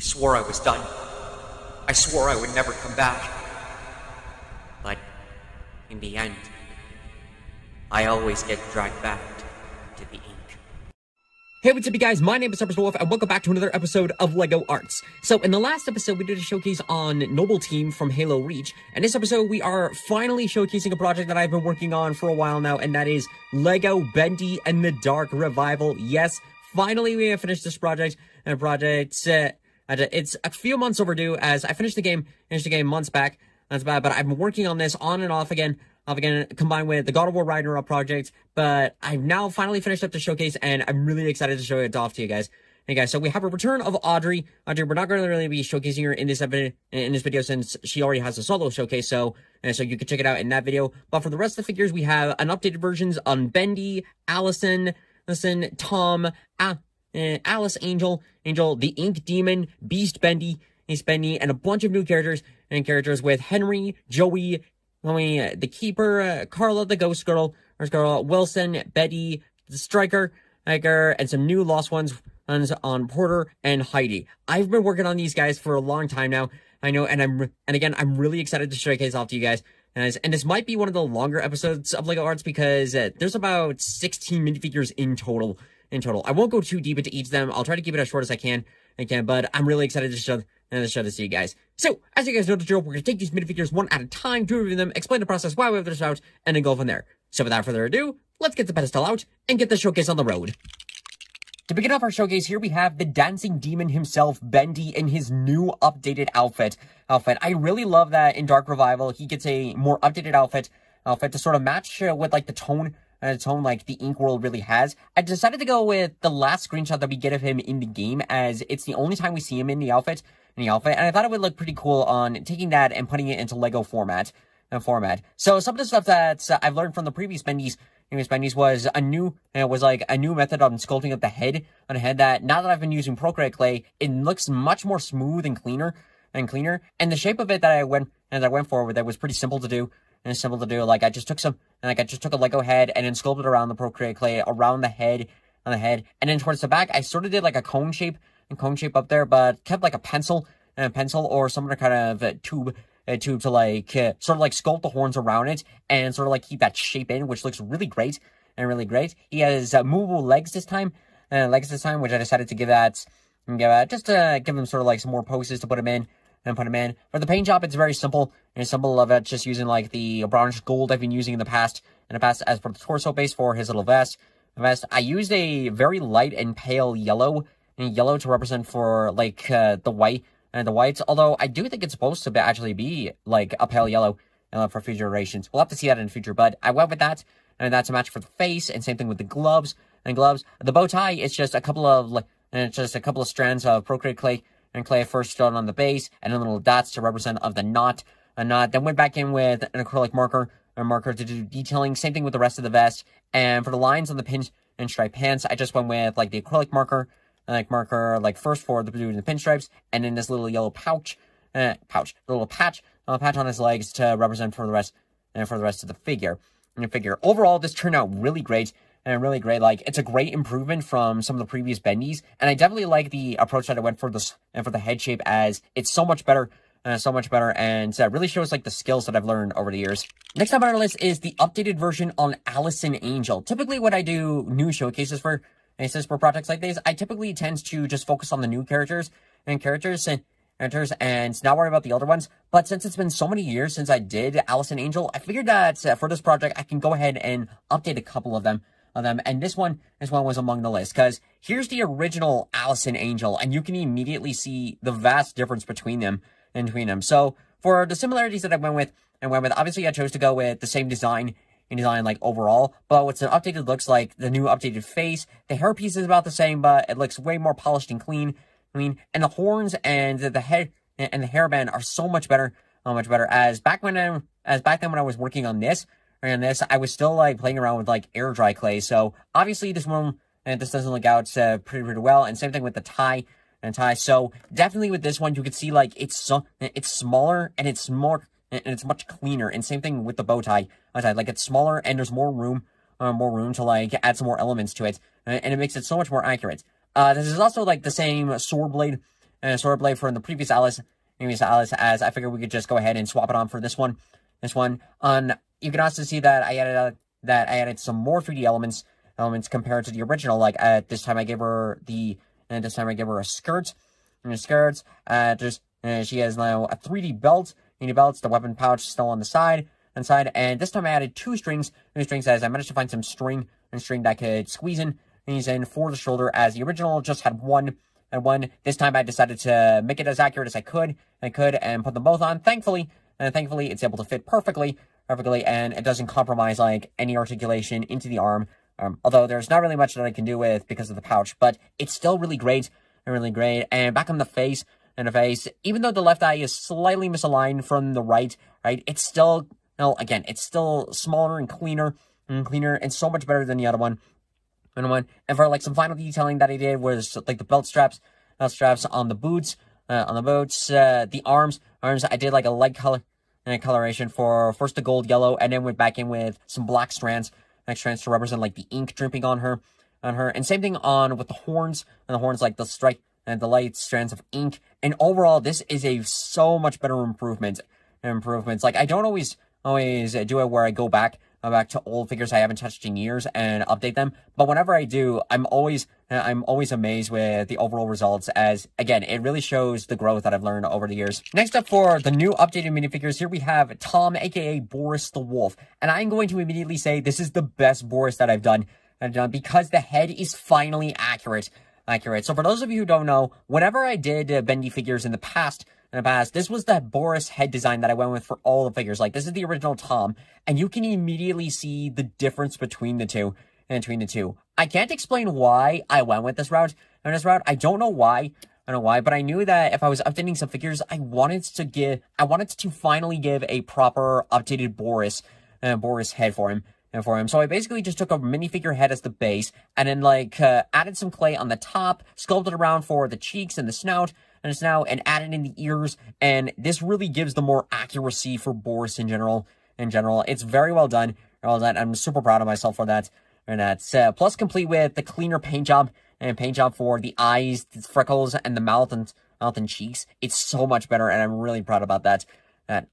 I swore I was done. I swore I would never come back. But in the end, I always get dragged back to the ink. Hey, what's up, you guys? My name is Boris The Wolf, and welcome back to another episode of LEGO Arts. So, in the last episode, we did a showcase on Noble Team from Halo Reach, and this episode, we are finally showcasing a project that I've been working on for a while now, and that is LEGO Bendy and the Dark Revival. Yes, finally we have finished this project, and it's a few months overdue, as I finished the game months back, but I've been working on this on and off again, combined with the God of War Ragnarok project, but I've now finally finished up the showcase, and I'm really excited to show it off to you guys. Hey guys, so we have a return of Audrey. We're not going to really be showcasing her in this video since she already has a solo showcase, so you can check it out in that video. But for the rest of the figures, we have an updated versions on Bendy, Alison, Tom, Alice Angel, the Ink Demon, Beast Bendy, and a bunch of new characters with Henry, Joey, the Keeper, Carla, the Ghost Girl, Wilson, Betty, the Striker, and some new lost ones on Porter and Heidi. I've been working on these guys for a long time now. I know, and again, I'm really excited to showcase off to you guys. And this might be one of the longer episodes of LEGO Arts because there's about 16 minifigures in total. I won't go too deep into each of them. I'll try to keep it as short as I can, but I'm really excited to show this to you guys. So, as you guys know the drill, we're going to take these minifigures one at a time, do review them, explain the process, why we have this out, and then go from there. So without further ado, let's get the pedestal out and get the showcase on the road. To begin off our showcase, here we have the dancing demon himself, Bendy, in his new updated outfit. I really love that in Dark Revival, he gets a more updated outfit to sort of match with like the tone like the Ink world really has. I decided to go with the last screenshot that we get of him in the game, as it's the only time we see him in the outfit, and I thought it would look pretty cool on taking that and putting it into LEGO format. So some of the stuff that I've learned from the previous Bendy's was a new method on sculpting up the head that now that I've been using Procreate clay, it looks much more smooth and cleaner. And the shape of it that I went for with it was pretty simple to do. Like I just took a Lego head and then sculpted around the Procreate clay around the head, and then towards the back I sort of did like a cone shape up there, but kept like a pencil or some other kind of tube to like sort of like sculpt the horns around it and sort of like keep that shape in, which looks really great. He has movable legs this time, which I decided to give just to give him sort of like some more poses to put him in. For the paint job, it's very simple. It's simple of it, just using like the brownish gold I've been using in the past as for the torso base for his little vest. I used a very light and pale yellow to represent for like the white and the whites. Although I do think it's supposed to actually be like a pale yellow for future iterations. We'll have to see that in the future, but I went with that, and that's a match for the face, and same thing with the gloves. The bow tie, it's just a couple of strands of Procreate clay first done on the base, and then little dots to represent of the knot. Then went back in with an acrylic marker to do detailing. Same thing with the rest of the vest. And for the lines on the pinch and stripe pants, I just went with like the acrylic marker first for the pinstripes, and then this little yellow little patch on his legs to represent for the rest of the figure. Overall, this turned out really great. Like, it's a great improvement from some of the previous Bendies, and I definitely like the approach that I went for the head shape, as it's so much better, and really shows like the skills that I've learned over the years. Next up on our list is the updated version on Alison Angel. Typically, when I do new showcases for projects like this, I typically tend to just focus on the new characters and not worry about the older ones. But since it's been so many years since I did Alison Angel, I figured that for this project, I can go ahead and update a couple of them. And this one was among the list, because here's the original Alison Angel, and you can immediately see the vast difference between them. So for the similarities that I went with, obviously I chose to go with the same design like overall, but what's an updated looks like the new updated face. The hairpiece is about the same, but it looks way more polished and clean, and the horns and the head and the hairband are so much better, as back then when I was working on this, I was still like playing around with like air dry clay. So obviously this doesn't look out pretty well. And same thing with the tie. So definitely with this one, you can see like it's smaller and it's much cleaner. And same thing with the bow tie. Like it's smaller and there's more room to like add some more elements to it, and it makes it so much more accurate. This is also like the same sword blade sword blade from the previous Alice, as I figured we could just go ahead and swap it on for this one. You can also see that I added some more 3D elements compared to the original. Like this time I gave her a skirt, she has now a 3D belt. The weapon pouch still on the side, and this time I added two strings as I managed to find some string that could squeeze in for the shoulder, as the original just had one. This time I decided to make it as accurate as I could, and put them both on. Thankfully, it's able to fit perfectly, and it doesn't compromise like any articulation into the arm. Although there's not really much that I can do with because of the pouch, but it's still really great. And back on the face, even though the left eye is slightly misaligned from the right, it's still, it's still smaller and cleaner, and so much better than the other one. And for like some final detailing that I did was like the belt straps on the boots, the arms. I did like a light coloration for first the gold yellow, and then went back in with some black strands to represent like the ink dripping on her. And same thing with the horns, like the stripe and the light strands of ink. And overall, this is a so much better improvements. Like I don't always do it where I go back to old figures I haven't touched in years and update them. But whenever I do, I'm always amazed with the overall results, as again, it really shows the growth that I've learned over the years. Next up, for the new updated minifigures, here we have Tom, aka Boris the Wolf. And I'm going to immediately say this is the best Boris that I've done, because the head is finally accurate. So for those of you who don't know, whenever I did Bendy figures in the past, this was the Boris head design that I went with for all the figures. Like, this is the original Tom, and you can immediately see the difference between the two. I can't explain why I went with this route. I don't know why, but I knew that if I was updating some figures, I wanted to finally give a proper updated Boris head for him. So I basically just took a minifigure head as the base, and then added some clay on the top, sculpted around for the cheeks and the snout, and added in the ears, and this really gives the more accuracy for Boris in general. It's very well done. I'm super proud of myself for that. Plus complete with the cleaner paint job for the eyes, the freckles, and the mouth and cheeks. It's so much better, and I'm really proud about that.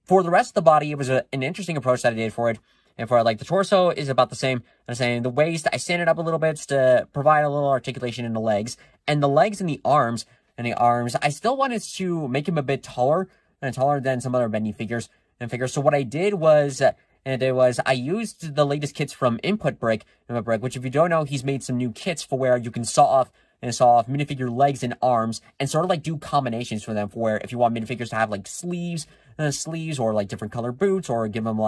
For the rest of the body, it was an interesting approach that I did for it. And for the torso is about the same. The waist, I sanded up a little bit to provide a little articulation in the legs. And the legs and the arms, I still wanted to make him a bit taller than some other Bendy figures. So what I did was, I used the latest kits from Input Brick, which if you don't know, he's made some new kits for where you can saw off minifigure legs and arms, and sort of do combinations for them, for where if you want minifigures to have sleeves, or different color boots, or give them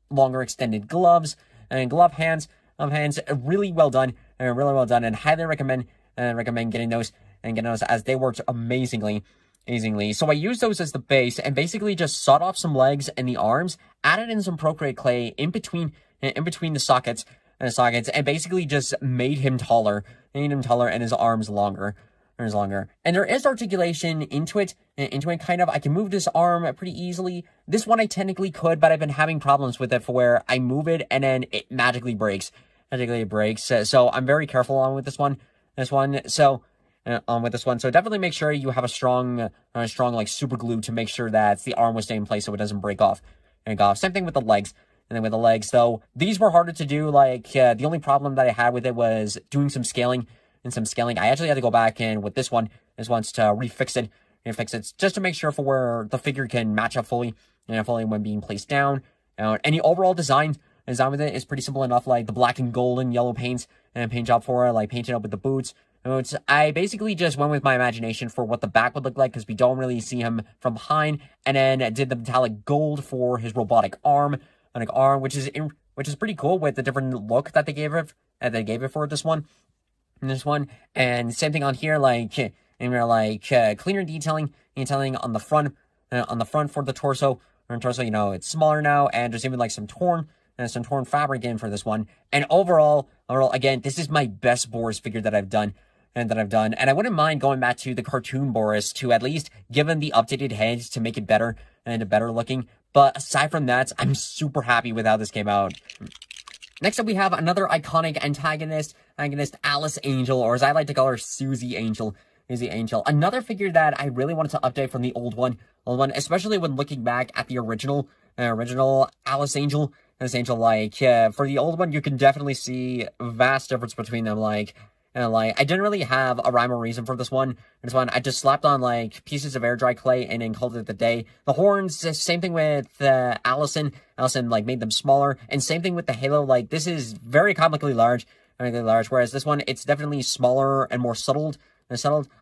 longer extended gloves and glove hands. Really well done, and highly recommend getting those as they worked amazingly. So I used those as the base, and basically just sawed off some legs and the arms, added in some Procreate clay in between the sockets, and basically just made him taller, and his arms longer. And there is articulation into it, kind of. I can move this arm pretty easily. This one I technically could, but I've been having problems with it for where I move it and then it magically breaks. So I'm very careful on with this one. So definitely make sure you have a strong super glue to make sure that the arm will stay in place so it doesn't break off. Same thing with the legs. And then with the legs, though, these were harder to do. The only problem that I had with it was doing some scaling. I actually had to go back in with this one to refix it, just to make sure for where the figure can match up fully when being placed down. And the overall design with it is pretty simple enough. The black and gold and yellow paints and paint job for it, painting up with the boots. I basically just went with my imagination for what the back would look like, because we don't really see him from behind, and then did the metallic gold for his robotic arm, which is pretty cool with the different look that they gave it for this one. And same thing on here, cleaner detailing on the front for the torso. It's smaller now, and there's even some torn fabric in for this one. And overall, again, this is my best Boris figure that I've done. And I wouldn't mind going back to the cartoon Boris to at least give him the updated heads to make it better and better looking. But aside from that, I'm super happy with how this came out. Next up, we have another iconic antagonist, Alison Angel, or as I like to call her, Susie Angel. Angel. Another figure that I really wanted to update from the old one, especially when looking back at the original Alice Angel. Like, for the old one, you can definitely see a vast difference between them, like, I didn't really have a rhyme or reason for this one. I just slapped on, like, pieces of air dry clay and then called it the day. The horns, same thing with, Alison, like, made them smaller. And same thing with the halo, like, this is very comically large, whereas this one, it's definitely smaller and more subtle.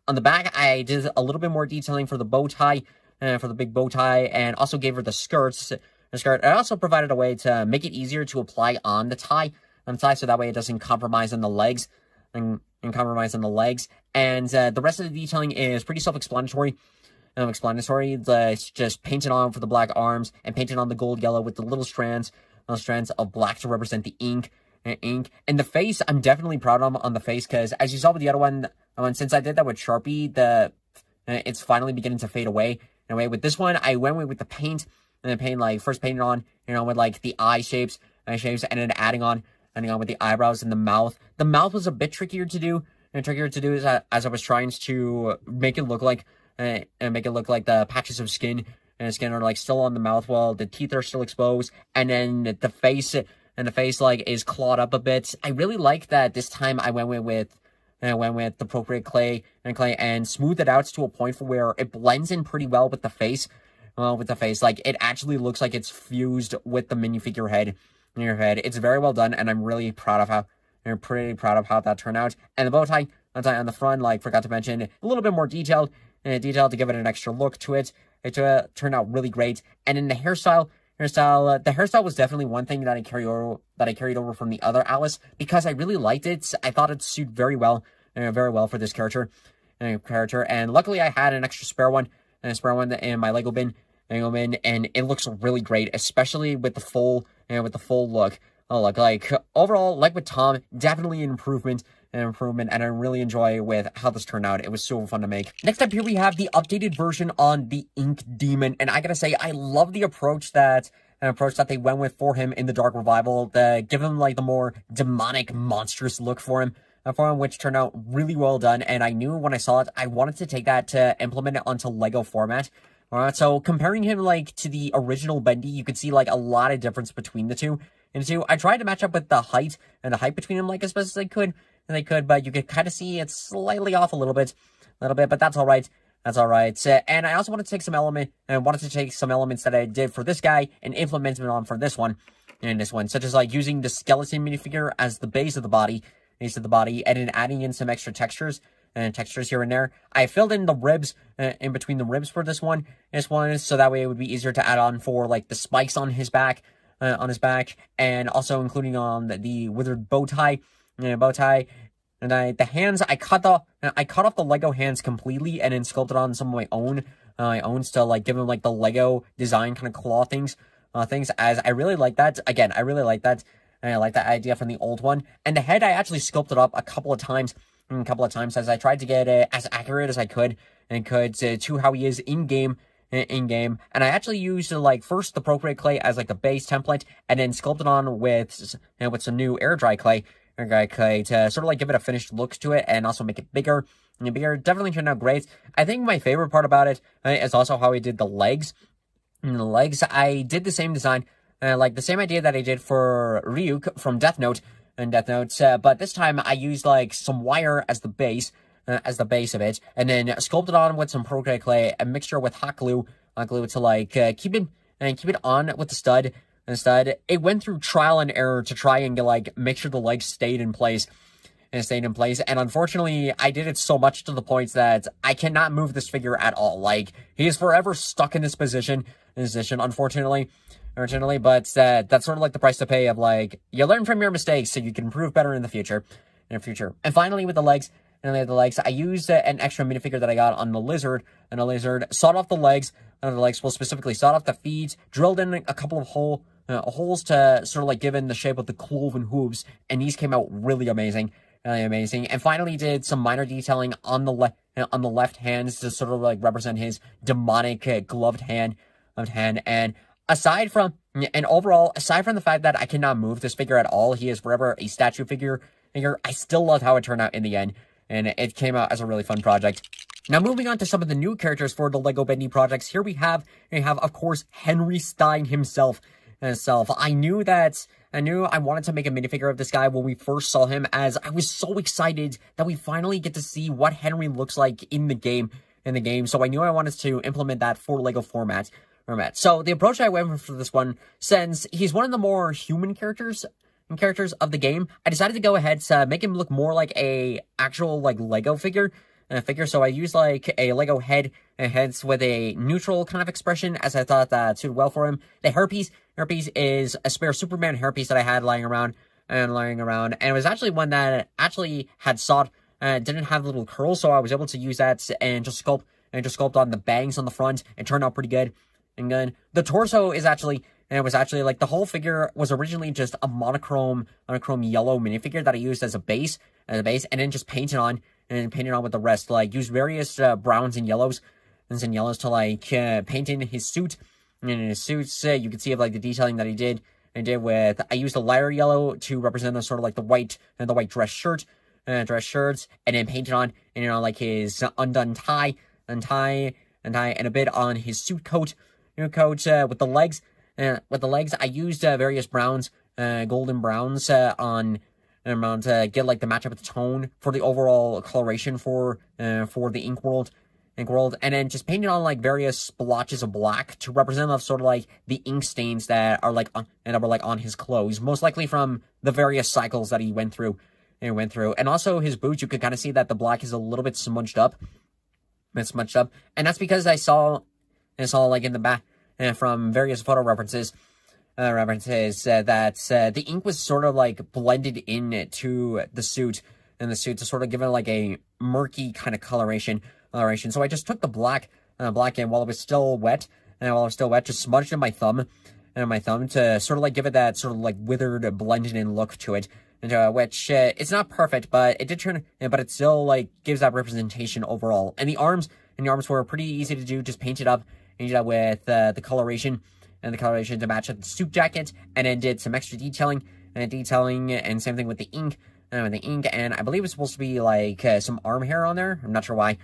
On the back, I did a little bit more detailing for the bow tie, for the big bow tie, and also gave her the skirts. I also provided a way to make it easier to apply on the tie, so that way it doesn't compromise on the legs, and the rest of the detailing is pretty self-explanatory. It's just painted on for the black arms and painted on the gold yellow with the little strands of black to represent the ink. And the face, I'm definitely proud of on the face, because as you saw with the other one, since I did that with Sharpie, it's finally beginning to fade away. Anyway, with this one, I went with the paint, and then like first painted on, with like the eye shapes, and then adding on with the eyebrows and the mouth. The mouth was a bit trickier to do, as I was trying to make it look like, the patches of skin are like still on the mouth while the teeth are still exposed, and then the face. Like is clawed up a bit. I really like that this time I went with the appropriate clay and smoothed it out to a point for where it blends in pretty well with the face. Like it actually looks like it's fused with the minifigure head in your head. It's very well done, and I'm really proud of how that turned out. And the bow tie on the front, like forgot to mention, a little bit more detailed to give it an extra look to it. It turned out really great. And in the hairstyle, the hairstyle was definitely one thing that I carried over from the other Alice, because I really liked it. I thought it suited very well for this character. And luckily I had an extra spare one in my Lego bin, and it looks really great, especially with the full look. Like overall, like with Tom, definitely an improvement, and I really enjoy with how this turned out. It was so fun to make. Next up here we have the updated version on the Ink Demon, and I gotta say, I love the approach that they went with for him in the Dark Revival, to give him like the more demonic, monstrous look for him, which turned out really well done. And I knew when I saw it, I wanted to take that to implement it onto Lego format. Alright, so comparing him like to the original Bendy, you could see like a lot of difference between the two. I tried to match up with the height between them like as best as I could, but you could kind of see it's slightly off a little bit, but that's all right. And I also wanted to take some elements that I did for this guy and implement them on for this one, such as like using the skeleton minifigure as the base of the body, and then adding in some extra textures here and there. I filled in the ribs, in between the ribs for this one, so that way it would be easier to add on for like the spikes on his back, and also including on the withered bow tie. And the hands, I cut off the Lego hands completely and then sculpted on some of my own to like give them like the Lego design kind of claw things, as I really like that. Again, I really like that. And I like that idea from the old one. And the head, I actually sculpted up a couple of times as I tried to get it as accurate as I could to how he is in game. And I actually used like first the appropriate clay as like the base template, and then sculpted on with some new air dry clay to sort of like give it a finished look to it, and also make it bigger. Definitely turned out great. I think my favorite part about it is also how I did the legs. I did the same design, like the same idea that I did for Ryuk from Death Note, but this time I used like some wire as the base of it, and then sculpted on with some Procreate clay, a mixture with hot glue to like keep it on with the stud. It went through trial and error to try and like make sure the legs stayed in place. And unfortunately, I did it so much to the point that I cannot move this figure at all. Like, he is forever stuck in this position, unfortunately. But that's sort of like the price to pay of like, you learn from your mistakes so you can improve better in the future. And finally, with the legs, I used an extra minifigure that I got on the lizard, sawed off the legs, well, specifically sawed off the feet, drilled in a couple of holes to sort of like give in the shape of the cloven hooves, and these came out really amazing. And finally did some minor detailing on the left hands to sort of like represent his demonic gloved hand. And overall, aside from the fact that I cannot move this figure at all, he is forever a statue figure, I still love how it turned out in the end. and it came out as a really fun project. Now, moving on to some of the new characters for the LEGO Bendy projects, here we have, of course, Henry Stein himself. I knew I wanted to make a minifigure of this guy when we first saw him, as I was so excited that we finally get to see what Henry looks like in the game. So I knew I wanted to implement that for LEGO format. So the approach I went for this one, since he's one of the more human characters of the game, I decided to go ahead to make him look more like a actual LEGO figure. So I used like a LEGO heads with a neutral kind of expression, as I thought that suited well for him. The hairpiece is a spare Superman hairpiece that I had lying around, and it was actually one that actually had sought, didn't have little curls, so I was able to use that and just sculpt on the bangs on the front, and turned out pretty good. And then the torso was actually like, the whole figure was originally just a monochrome yellow minifigure that I used as a base, and then just painted on with the rest. Like, used various browns and yellows to like paint in his suit. And in his suits, you can see like the detailing that he did. I used a lighter yellow to represent the sort of like the white dress shirts, and then painted on like his undone tie, and a bit on his suit coat. With the legs. I used various browns, golden browns to get like the matchup with the tone for the overall coloration for the ink world, and then just painted on like various splotches of black to represent sort of like the ink stains that are like on his clothes, most likely from the various cycles that he went through, and also his boots. You could kind of see that the black is a little bit smudged up, and that's because I saw like in the back, from various photo references, that the ink was sort of like blended into the suit, to sort of give it like a murky kind of coloration. So I just took the black, and while it was still wet, just smudged in my thumb, to sort of like give it that sort of like withered, blended in look to it. And which it's not perfect, but it did turn, but it still like gives that representation overall. And the arms were pretty easy to do, just painted up with the coloration to match up the suit jacket, and then did some extra detailing, and same thing with the ink, and I believe it's supposed to be like some arm hair on there. I'm not sure why,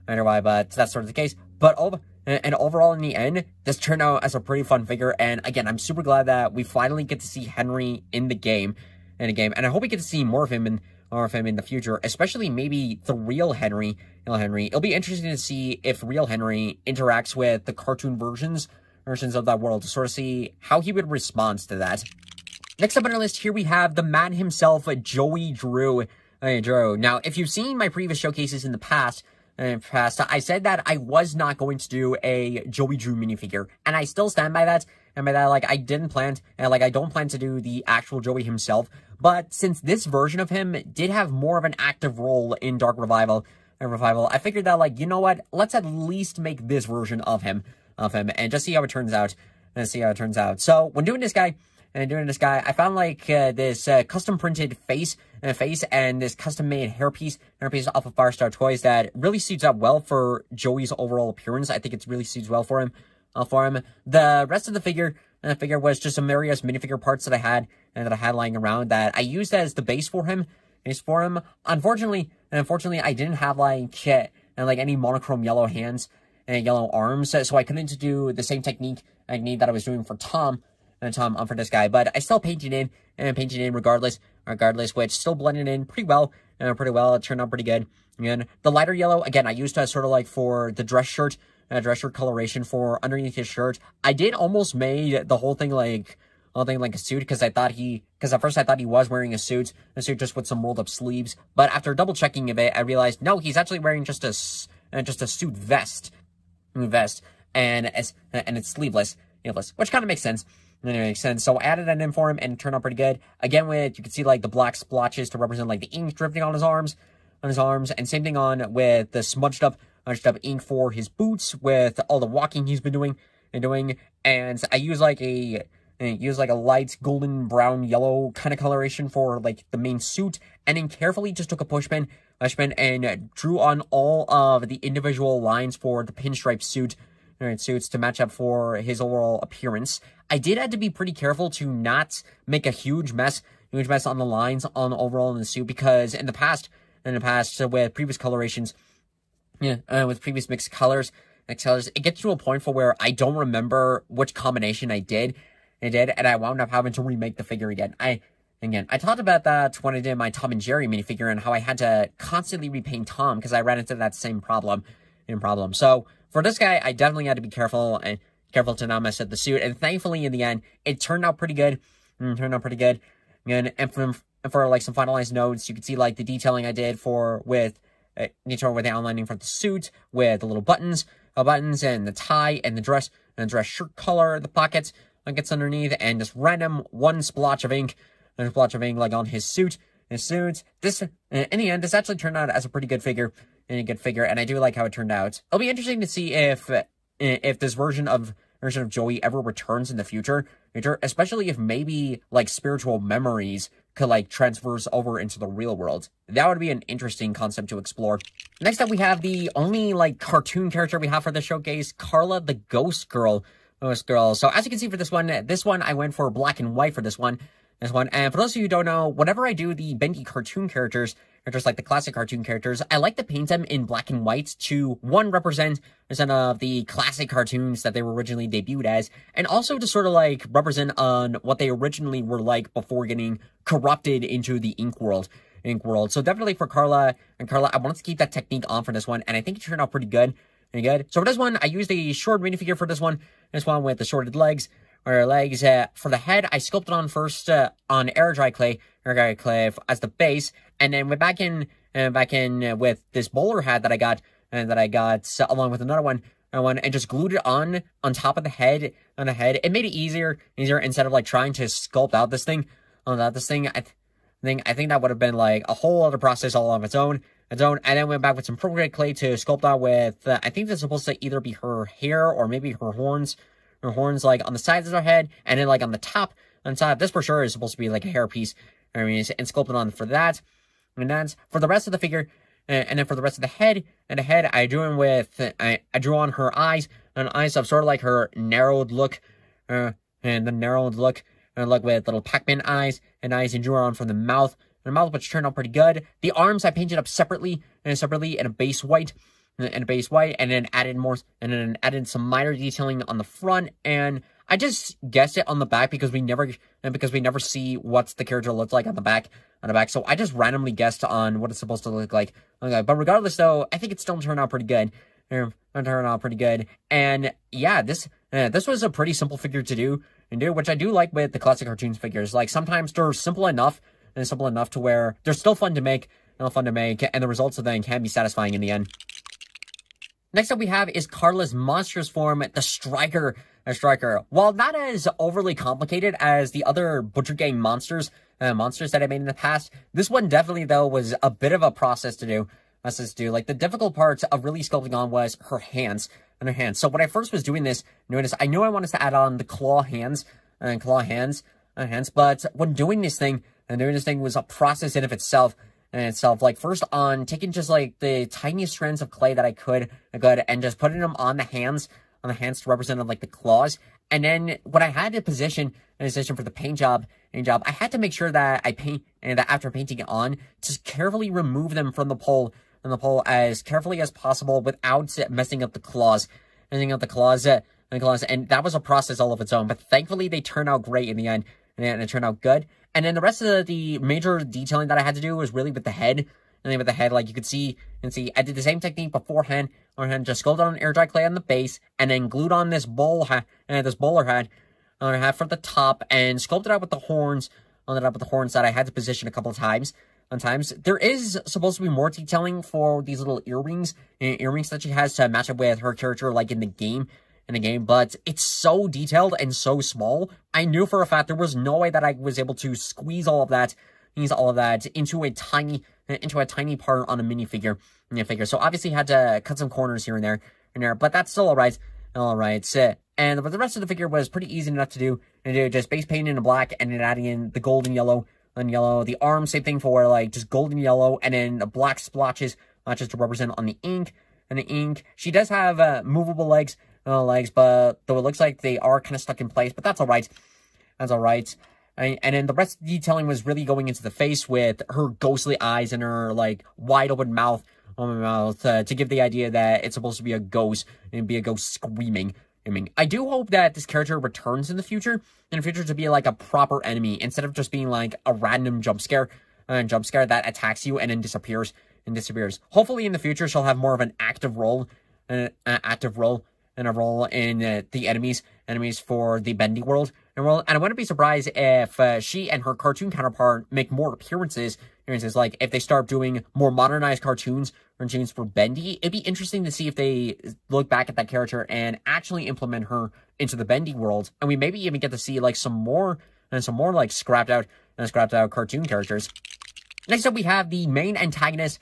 but that's sort of the case. But overall, in the end, this turned out as a pretty fun figure, and again, I'm super glad that we finally get to see Henry in the game, and I hope we get to see more of him in the future, especially maybe the real Henry. It'll be interesting to see if real Henry interacts with the cartoon versions of that world, to sort of see how he would respond to that. Next up on our list, here we have the man himself, Joey Drew. Now, if you've seen my previous showcases in the past, I said that I was not going to do a Joey Drew minifigure, and I still stand by that. And by that, like, I don't plan to do the actual Joey himself. But since this version of him did have more of an active role in Dark Revival, I figured that, like, you know what? Let's at least make this version of him, and just see how it turns out. So when doing this guy, I found like this custom printed face and this custom made hairpiece off of Firestar Toys that really suits up well for Joey's overall appearance. I think it really suits well for him. The rest of the figure was just some various minifigure parts that I had lying around that I used as the base for him. Unfortunately, I didn't have like any monochrome yellow hands and yellow arms, so I couldn't do the same technique that I was doing for Tom for this guy. But I still painted in regardless, which still blended in pretty well. It turned out pretty good. And the lighter yellow, again, I used sort of like for the dress shirt coloration for underneath his shirt. I did almost made the whole thing like a suit, because at first I thought he was wearing a suit just with some rolled up sleeves. But after double checking a bit, I realized no, he's actually wearing just a suit vest, and it's sleeveless, which kind of makes sense. So I added that in for him, and it turned out pretty good. Again, you can see like the black splotches to represent like the ink drifting on his arms, and same thing on with the smudged up ink for his boots with all the walking he's been doing. And I use like a light golden brown yellow kind of coloration for like the main suit, and then carefully just took a push pen and drew on all of the individual lines for the pinstripe suits to match up for his overall appearance. I did have to be pretty careful to not make a huge mess on the lines overall in the suit, because in the past with previous colorations, with previous mixed colors, it gets to a point for where I don't remember which combination I did, and I wound up having to remake the figure again. I talked about that when I did my Tom and Jerry minifigure and how I had to constantly repaint Tom because I ran into that same problem. So for this guy, I definitely had to be careful to not mess up the suit. And thankfully, in the end, it turned out pretty good. And for like some finalized notes, you can see like the detailing I did with the outlining for the suit, with the little buttons and the tie and the dress shirt color, the pockets underneath, and this random one splotch of ink. Like on his suit. This, in the end, this actually turned out as a pretty good figure, and I do like how it turned out. It'll be interesting to see if this version of Joey ever returns in the future, especially if maybe like spiritual memories could like transfers over into the real world. That would be an interesting concept to explore. Next up, we have the only like cartoon character we have for the showcase, Carla the Ghost Girl. So as you can see for this one I went for black and white for this one. And for those of you who don't know, whenever I do the Bendy cartoon characters like the classic cartoon characters, I like to paint them in black and white to, one, represent of the classic cartoons that they were originally debuted as, and also to sort of like represent on what they originally were like before getting corrupted into the ink world. So definitely for Carla, I wanted to keep that technique on for this one, and I think it turned out pretty good. So for this one, I used a short minifigure for this one with the shorted legs. For the head, I sculpted on first on air dry clay as the base, and then went back in with this bowler hat that I got along with another one, and just glued it on top of the head. It made it easier instead of like trying to sculpt out this thing. I think that would have been like a whole other process all on its own. And then went back with some pro-grade clay to sculpt out with I think that's supposed to either be her hair or maybe her horns. Her horns like on the sides of her head, and then like on the top. This for sure is supposed to be like a hairpiece. And sculpted on for that. And then for the rest of the figure, and then for the rest of the head, I drew on her eyes, and eyes of sort of like her narrowed look, with little Pac-Man eyes, and drew her on from the mouth, which turned out pretty good. The arms I painted up separately in a base white. And then added some minor detailing on the front, and I just guessed it on the back because we never see what the character looks like on the back. So I just randomly guessed on what it's supposed to look like. Okay, but regardless, though, I think it still turned out pretty good. And yeah, this was a pretty simple figure to do, which I do like with the classic cartoons figures. Like sometimes they're simple enough to where they're still fun to make, and the results of them can be satisfying in the end. Next up we have is Carla's monstrous form, the Striker. While not as overly complicated as the other Butcher Gang monsters that I made in the past, this one definitely, though, was a bit of a process to do. Like, the difficult part of really sculpting on was her hands. So when I first was doing this, I knew I wanted to add on the claw hands, but when doing this thing, was a process in of itself. Like, first on taking just like the tiniest strands of clay that I could, and just putting them on the hands to represent like the claws. And then when I had to position for the paint job, I had to make sure that after painting it on, just carefully remove them from the pole as carefully as possible without messing up the claws. And that was a process all of its own, but thankfully they turned out great in the end, and it turned out good. And then the rest of the major detailing that I had to do was really with the head. And then with the head, like you could see, I did the same technique beforehand, just sculpted on air dry clay on the base, and then glued on this bowler hat for the top, and sculpted out with the horns, that I had to position a couple of times. There is supposed to be more detailing for these little earrings that she has to match up with her character, like in the game. But it's so detailed and so small. I knew for a fact there was no way that I was able to squeeze all of that into a tiny part on a minifigure. So obviously had to cut some corners here and there, but that's still alright. But the rest of the figure was pretty easy enough to do. Just base painting in black, and then adding in the gold and yellow. The arm, same thing for like just gold and yellow, and then the black splotches, just to represent on the ink. She does have movable legs, but though it looks like they are kind of stuck in place, but that's alright. And then the rest of the detailing was really going into the face with her ghostly eyes and her, like, wide open mouth, to give the idea that it's supposed to be a ghost, and be a ghost screaming. I mean, I do hope that this character returns in the future to be, like, a proper enemy, instead of just being, like, a random jump scare that attacks you and then disappears. Hopefully, in the future, she'll have more of an active role, in the enemies for the Bendy world. And I wouldn't be surprised if she and her cartoon counterpart make more appearances. Like, if they start doing more modernized cartoons for Bendy, it'd be interesting to see if they look back at that character and actually implement her into the Bendy world. And we maybe even get to see, like, some more like scrapped out cartoon characters. Next up, we have the main antagonist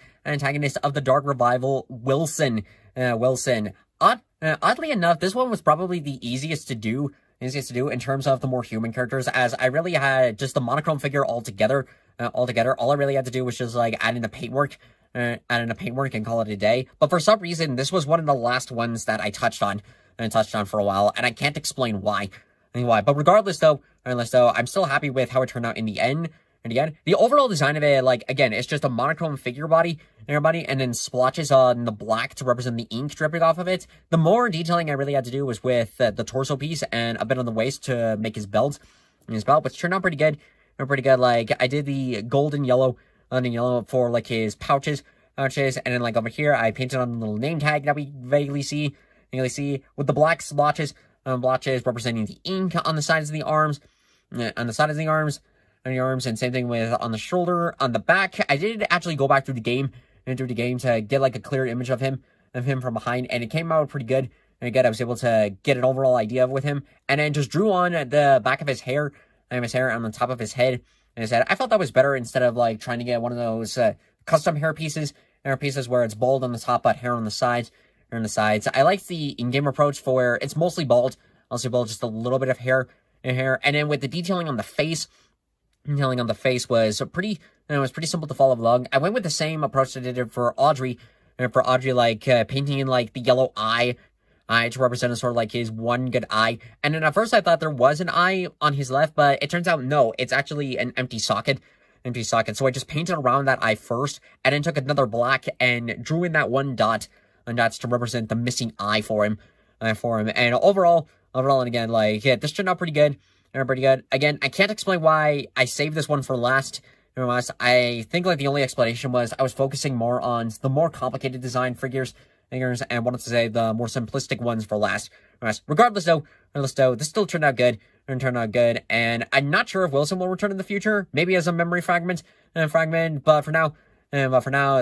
of the Dark Revival, Wilson. Oddly enough, this one was probably the easiest to do in terms of the more human characters, as I really had just the monochrome figure altogether. All I really had to do was just, like, add in the paintwork and call it a day. But for some reason, this was one of the last ones that I touched on for a while, and I can't explain why. But regardless though, I'm still happy with how it turned out in the end. The overall design of it, like, again, it's just a monochrome figure body, and then splotches on the black to represent the ink dripping off of it. The more detailing I really had to do was with the torso piece and a bit on the waist to make his belt, which turned out pretty good. Like, I did the gold and yellow for, like, his pouches, and then, like, over here, I painted on the little name tag that we vaguely see, with the black splotches, representing the ink on the sides of the arms, and same thing with on the shoulder, on the back. I did actually go back through the game to get, like, a clear image of him from behind, and it came out pretty good. And again, I was able to get an overall idea with him, and then just drew on the back of his hair on the top of his head. And I thought that was better, instead of, like, trying to get one of those custom hair pieces where it's bald on the top but hair on the sides. I like the in-game approach for where it's mostly bald, just a little bit of hair, and then with the detailing on the face. Was pretty simple to follow along. I went with the same approach that I did for Audrey, like, painting in, like, the yellow eye to represent a sort of like his one good eye. And then at first I thought there was an eye on his left, but it turns out no, it's actually an empty socket. So I just painted around that eye first, and then took another black and drew in that one dot, and that's to represent the missing eye for him. And overall, and again, like, yeah, this turned out pretty good. Again, I can't explain why I saved this one for last. I think, like, the only explanation was I was focusing more on the more complicated design figures, and wanted to say the more simplistic ones for last. Regardless though, this still turned out good. And I'm not sure if Wilson will return in the future, maybe as a memory fragment, but for now,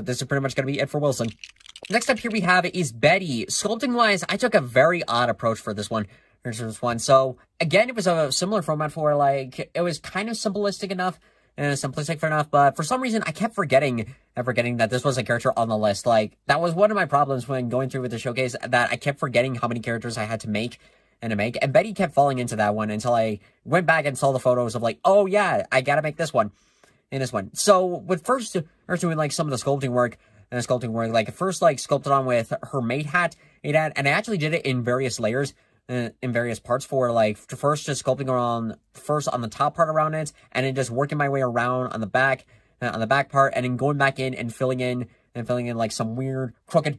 this is pretty much going to be it for Wilson. Next up here we have is Betty. Sculpting wise, I took a very odd approach for this one. So again, it was a similar format for, like, it was kind of simplistic enough, but for some reason I kept forgetting that this was a character on the list. Like, that was one of my problems when going through with the showcase, that I kept forgetting how many characters I had to make, and Betty kept falling into that one until I went back and saw the photos of, like, oh yeah, I gotta make this one. So with first doing, like, some of the sculpting work, like, first, like, sculpted on with her maid hat, and I actually did it in various layers, in various parts, for, like, first just sculpting on the top part around it, and then just working my way around on the back part, and then going back in and filling in like some weird crooked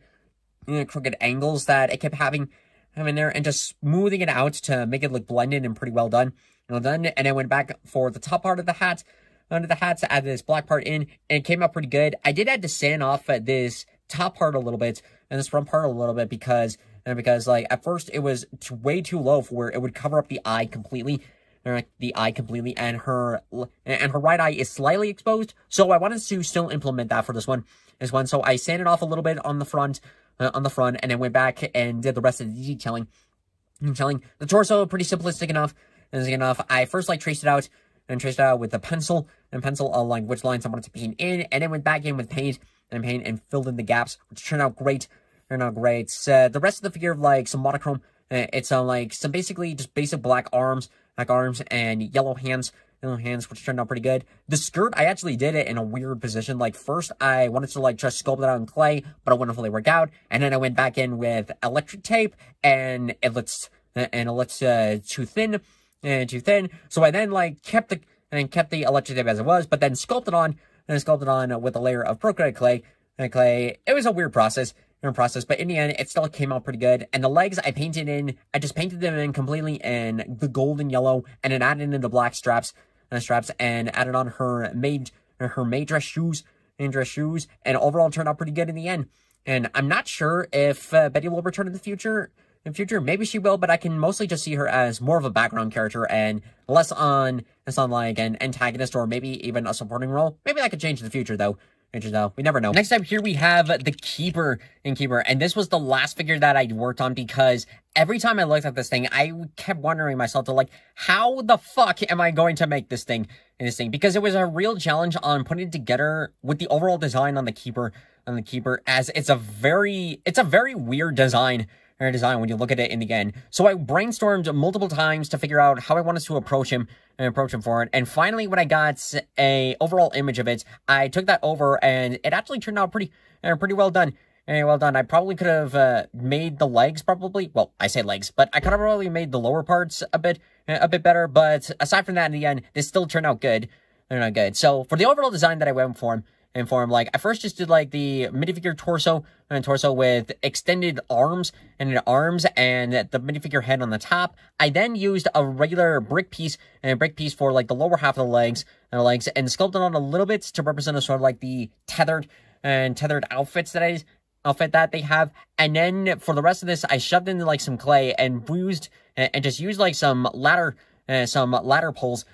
angles that it kept having there, and just smoothing it out to make it look blended and pretty well done. And then went back for the top part of the hat, under the hat, to add this black part in, and it came out pretty good. I did have to sand off this top part a little bit and this front part a little bit because like, at first it was way too low for where it would cover up the eye completely, and her right eye is slightly exposed. So I wanted to still implement that for this one. So I sanded off a little bit on the front, and then went back and did the rest of the detailing. The torso, pretty simplistic enough. I first, like, traced it out with the pencil, like, which lines I wanted to paint in, and then went back in with paint and filled in the gaps, which turned out great. The rest of the figure, like, some monochrome. It's like some basically just basic black arms, and yellow hands, which turned out pretty good. The skirt, I actually did it in a weird position. Like, first I wanted to, like, just sculpt it out in clay, but it wouldn't fully work out. And then I went back in with electric tape, and it looks too thin. So I then, like, kept and kept the electric tape as it was, but then sculpted on with a layer of procreated clay. And clay, it was a weird process, but in the end, it still came out pretty good. And the legs I just painted them in completely in the golden yellow, and then added in the black straps, and added on her maid dress shoes, and overall turned out pretty good in the end. And I'm not sure if Betty will return in the future. Maybe she will, but I can mostly just see her as more of a background character and less on like an antagonist or maybe even a supporting role. Maybe that could change in the future, though. We never know. Next up here we have the Keeper, and this was the last figure that I worked on because every time I looked at this thing, I kept wondering myself to like, how the fuck am I going to make this thing? Because it was a real challenge on putting it together with the overall design on the Keeper, as it's a very weird design when you look at it in the end. So I brainstormed multiple times to figure out how I wanted to approach him for it. And finally, when I got a overall image of it, I took that over and it actually turned out pretty well done. I probably could have made the legs well, I say legs, but I could have probably made the lower parts a bit better. But aside from that, in the end, they still turned out good. So for the overall design that I went for him, like I first just did like the minifigure torso with extended arms and the minifigure head on the top. I then used a regular brick piece for like the lower half of the legs and sculpted on a little bit to represent a sort of like the tethered outfit that they have. And then for the rest of this, I shoved in like some clay and bruised and just used like some ladder poles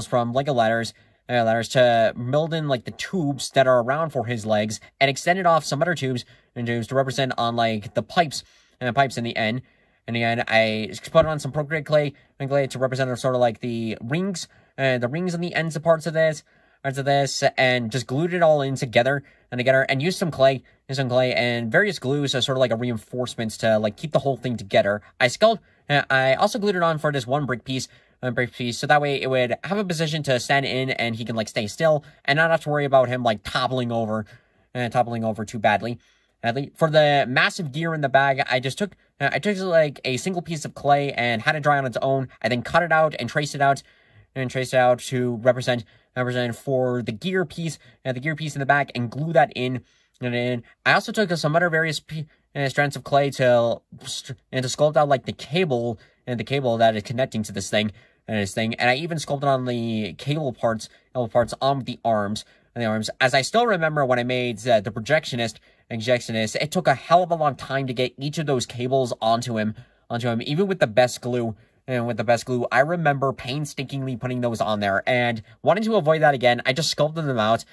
from Lego ladders to build in like the tubes that are around for his legs and extended off some other tubes to represent on like the pipes in the end. And again, I put on some procreated clay to represent sort of like the rings on the ends of parts of this, and just glued it all in together and used some clay and various glues as sort of like a reinforcements to like keep the whole thing together. I also glued it on for this one brick piece, so that way it would have a position to stand in and he can like stay still and not have to worry about him like toppling over too badly. For the massive gear in the bag, I took like a single piece of clay and had it dry on its own. I then cut it out and traced it out to represent for the gear piece in the back and glue that in. And I also took some other various strands of clay to sculpt out like the cable that is connecting to this thing. And I even sculpted on the cable parts on the arms. As I still remember when I made the projectionist, it took a hell of a long time to get each of those cables onto him, even with the best glue. I remember painstakingly putting those on there, and wanting to avoid that again, I just sculpted them out,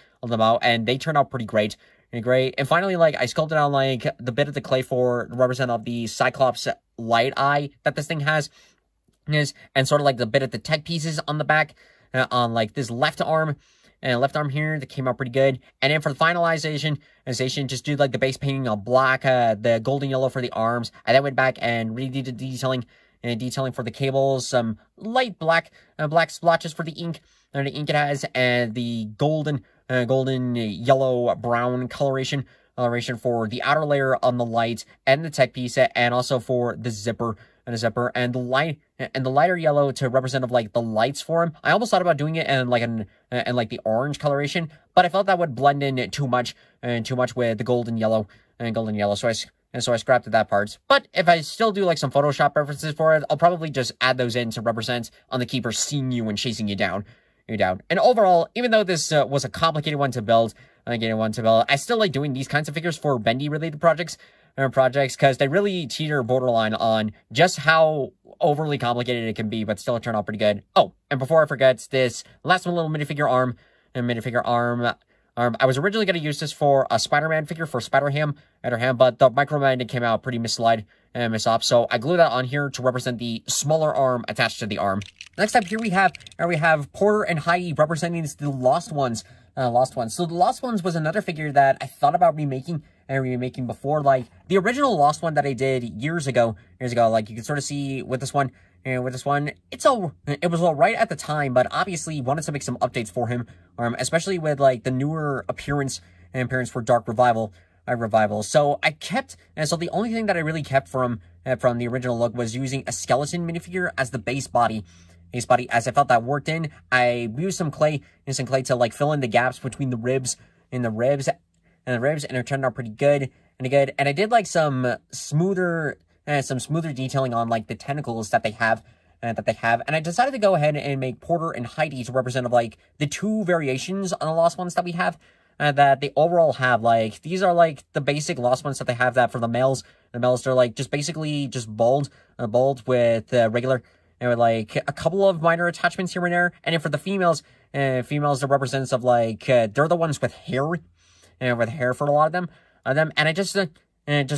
and they turned out pretty great. And finally, like, I sculpted on, like, the bit of the clay for the represent of the Cyclops light eye that this thing has, and sort of, like, the bit of the tech pieces on the back, on, like, this left arm here, that came out pretty good. And then for the finalization, just do, like, the base painting of black, the golden yellow for the arms. I then went back and redid the detailing for the cables, some light black splotches for the ink it has, and the golden yellow brown coloration for the outer layer on the light and the tech piece, and also for the zipper and the lighter yellow to represent of like the lights for him. I almost thought about doing it in like the orange coloration, but I felt that would blend in too much with the golden yellow. So I scrapped that part. But if I still do like some Photoshop references for it, I'll probably just add those in to represent on the Keeper seeing you and chasing you down. And overall, even though this was a complicated one to build, I still like doing these kinds of figures for Bendy related projects, because they really teeter borderline on just how overly complicated it can be, but still turn out pretty good. Oh, and before I forget, this last little minifigure arm. I was originally going to use this for a Spider-Man figure for Spider-Ham, but the Micro-Magnet came out pretty mislide and missed, so I glued that on here to represent the smaller arm attached to the arm. Next up here we have Porter and Heidi representing the Lost Ones. So the Lost Ones was another figure that I thought about remaking before. Like the original Lost one that I did years ago. Like you can sort of see with this one. It was all right at the time, but obviously wanted to make some updates for him, especially with like the newer appearance for Dark Revival. So the only thing that I really kept from the original look was using a skeleton minifigure as the base body. body, as I felt that worked in. I used some clay to like fill in the gaps between the ribs and the ribs, and it turned out pretty good. And I did like some smoother detailing on like the tentacles that they have. And I decided to go ahead and make Porter and Heidi to represent of like the two variations on the Lost Ones that we have, that they overall have. Like, these are like the basic Lost Ones that they have. That for the males, they're like just basically just bald with regular, and with like a couple of minor attachments here and there. And then for the females, they're representatives of like they're the ones with hair, for a lot of them. And I just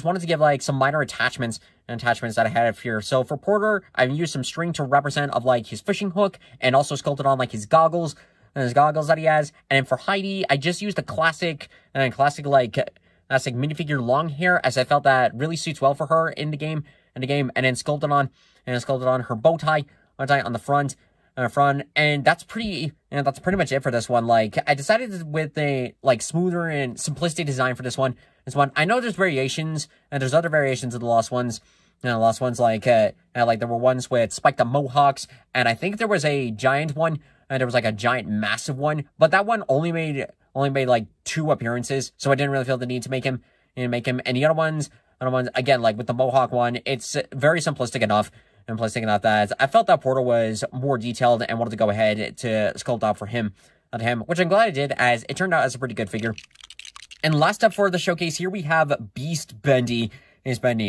wanted to give like some minor attachments that I had here. So for Porter, I used some string to represent of like his fishing hook, and also sculpted on like his goggles that he has. And then for Heidi, I just used a classic minifigure long hair, as I felt that really suits well for her in the game. And then sculpted on her bow tie on the front. And that's pretty much it for this one. Like, I decided with a like smoother and simplistic design for this one. I know there's variations, and there's other variations of the Lost Ones. Like there were ones with spiked up mohawks, and I think there was a giant one, and there was like a giant massive one, but that one only made like 2 appearances, so I didn't really feel the need to make him. And the other ones again, like with the mohawk one, it's very simplistic enough that I felt that Porter was more detailed, and wanted to go ahead to sculpt out for him, which I'm glad I did, as it turned out as a pretty good figure. And last up for the showcase here, we have Beast Bendy.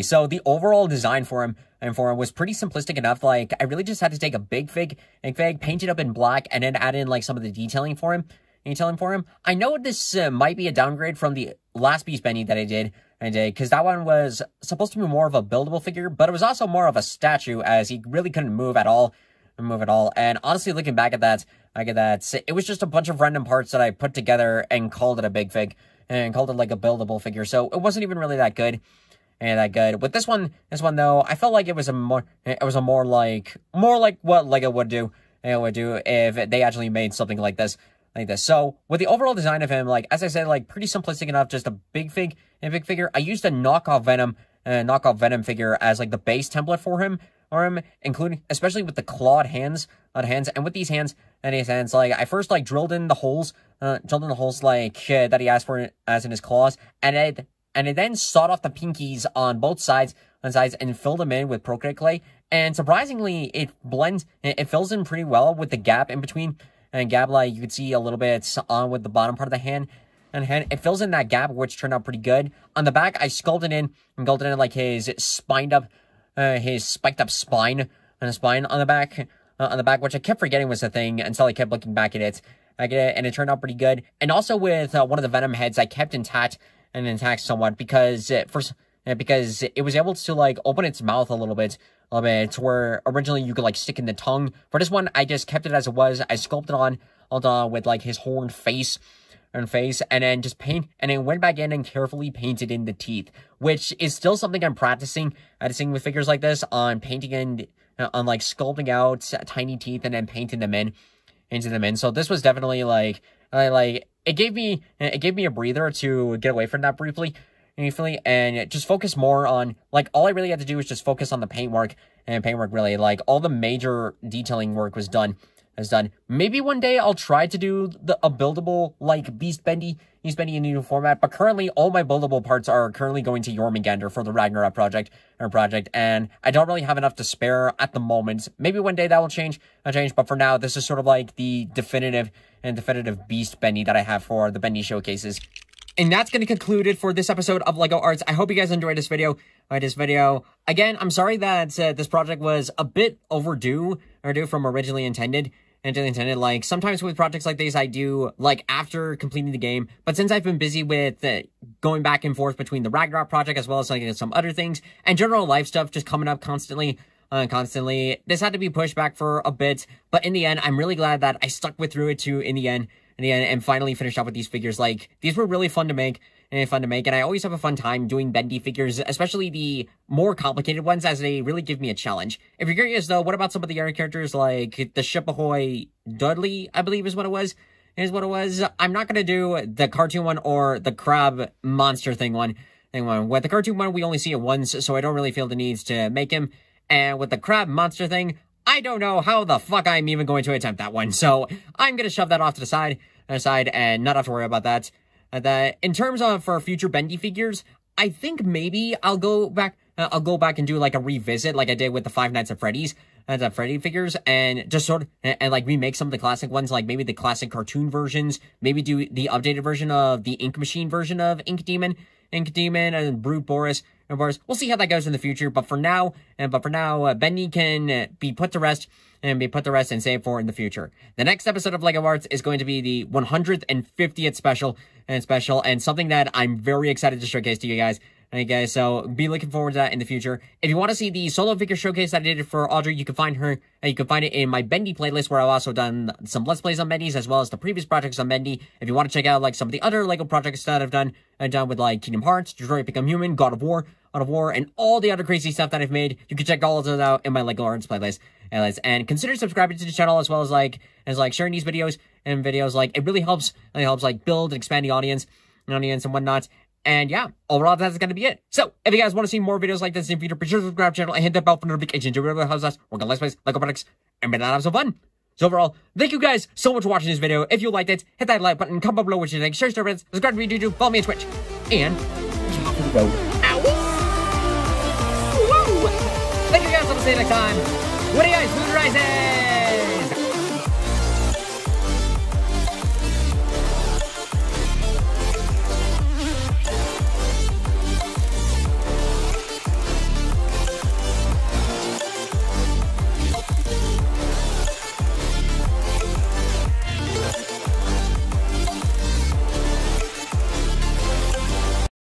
So the overall design for him was pretty simplistic enough. Like, I really just had to take a big fig, paint it up in black, and then add in like some of the detailing for him. I know this might be a downgrade from the last Beast Bendy that I did, because that one was supposed to be more of a buildable figure, but it was also more of a statue, as he really couldn't move at all. And honestly, looking back at that, it was just a bunch of random parts that I put together and called it a big fig, and called it like a buildable figure. So it wasn't even really that good. With this one though, I felt like it was more like what Lego would do if they actually made something like this. So with the overall design of him, like, as I said, like, pretty simplistic enough, just a big figure. I used a knockoff Venom figure as like the base template for him, including especially with the clawed hands, and with these hands, like, I first like drilled in the holes like that he asked for as in his claws, and I then sawed off the pinkies on both sides, and filled them in with Procreate clay. And surprisingly, it fills in pretty well with the gap in between. And gap, like, you could see a little bit on with the bottom part of the hand. It fills in that gap, which turned out pretty good. On the back, I sculpted in like his spiked up spine, and a spine on the back, which I kept forgetting was a thing until I kept looking back at it. And it turned out pretty good. And also with one of the Venom heads, I kept intact somewhat, because it was able to like open its mouth a little bit, to where originally you could like stick in the tongue. For this one, I just kept it as it was. I sculpted on with like his horned face, and then just went back in and carefully painted in the teeth, which is still something I'm practicing with figures like this, on painting and on like sculpting out tiny teeth and then painting them into them. So this was definitely like it gave me a breather to get away from that briefly, and just focus more on, like, all I really had to do was just focus on the paintwork, really, like, all the major detailing work was done. Maybe one day I'll try to do a buildable, like, Beast Bendy in a new format, but currently all my buildable parts are currently going to Jormungandr for the Ragnarok project, and I don't really have enough to spare at the moment. Maybe one day that will change, but for now, this is sort of like the definitive Beast Bendy that I have for the Bendy showcases. And that's going to conclude it for this episode of LEGO Arts. I hope you guys enjoyed this video. Again, I'm sorry that this project was a bit overdue from originally intended. Like, sometimes with projects like these, I do, like, after completing the game. But since I've been busy with going back and forth between the Ragnarok project, as well as, like, some other things, and general life stuff just coming up constantly, this had to be pushed back for a bit. But in the end, I'm really glad that I stuck through it in the end, and finally finished up with these figures. Like, these were really fun to make. And I always have a fun time doing Bendy figures, especially the more complicated ones, as they really give me a challenge. If you're curious, though, what about some of the other characters, like the Ship Ahoy Dudley, I believe is what it was? I'm not going to do the cartoon one or the crab monster thing one. With the cartoon one, we only see it once, so I don't really feel the need to make him. And with the crab monster thing, I don't know how the fuck I'm even going to attempt that one, so I'm gonna shove that off to the side, and not have to worry about that. In terms of for future Bendy figures, I think maybe I'll go back and do like a revisit, like I did with the Five Nights at Freddy's, Freddy figures, and just sort of, and like remake some of the classic ones, like maybe the classic cartoon versions, maybe do the updated version of the Ink Machine version of Ink Demon, and Brute Boris. We'll see how that goes in the future, but for now, Bendy can be put to rest and save for in the future. The next episode of LEGO Arts is going to be the 150th special, and something that I'm very excited to showcase to you guys. Okay, so be looking forward to that in the future. If you want to see the solo figure showcase that I did for Audrey, you can find it in my Bendy playlist, where I've also done some Let's Plays on Bendy's, as well as the previous projects on Bendy. If you want to check out like some of the other LEGO projects that I've done with like Kingdom Hearts, Detroit Become Human, God of War, and all the other crazy stuff that I've made, you can check all of those out in my LEGO Arts playlist. And consider subscribing to the channel, as well as sharing these videos, like it really helps like build and expand the audience and whatnot. And yeah, overall, that's going to be it. So, if you guys want to see more videos like this in the future, be sure to subscribe to the channel and hit that bell for notifications. Do whatever helps us work on Let's Plays, LEGO products, and make that have some fun. So overall, thank you guys so much for watching this video. If you liked it, hit that like button, comment below what you think, share your friends, subscribe to YouTube, follow me on Twitch, and top of the road. Thank you guys, I'll see you next time. What do you guys, Moon Rising?